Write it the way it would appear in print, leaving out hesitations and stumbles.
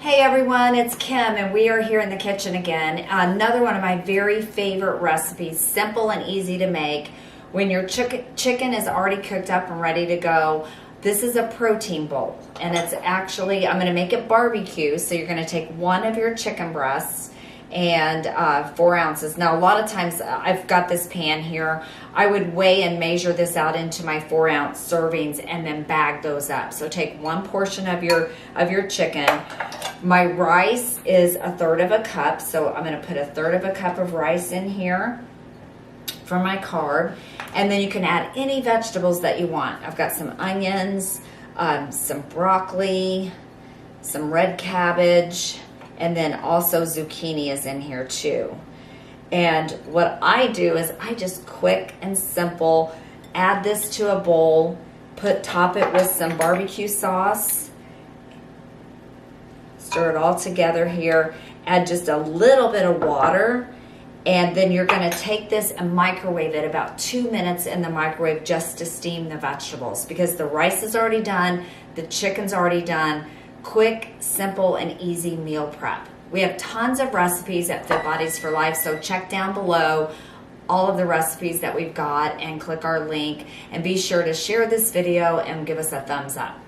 Hey everyone, it's Kim and we are here in the kitchen again. Another one of my very favorite recipes, simple and easy to make. When your chicken is already cooked up and ready to go, this is a protein bowl. And it's actually, I'm gonna make it barbecue, so you're gonna take one of your chicken breasts and 4 ounces. Now a lot of times I've got this pan here, I would weigh and measure this out into my 4 ounce servings and then bag those up. So take one portion of your chicken. My rice is 1/3 of a cup, so I'm gonna put 1/3 of a cup of rice in here for my carb. And then you can add any vegetables that you want. I've got some onions, some broccoli, some red cabbage, and then also zucchini is in here too. And what I do is I just quick and simple add this to a bowl, top it with some barbecue sauce, stir it all together here, add just a little bit of water, and then you're gonna take this and microwave it about 2 minutes in the microwave just to steam the vegetables, because the rice is already done, the chicken's already done. Quick, simple, and easy meal prep. We have tons of recipes at Fit Bodies for Life, so check down below all of the recipes that we've got and click our link, and be sure to share this video and give us a thumbs up.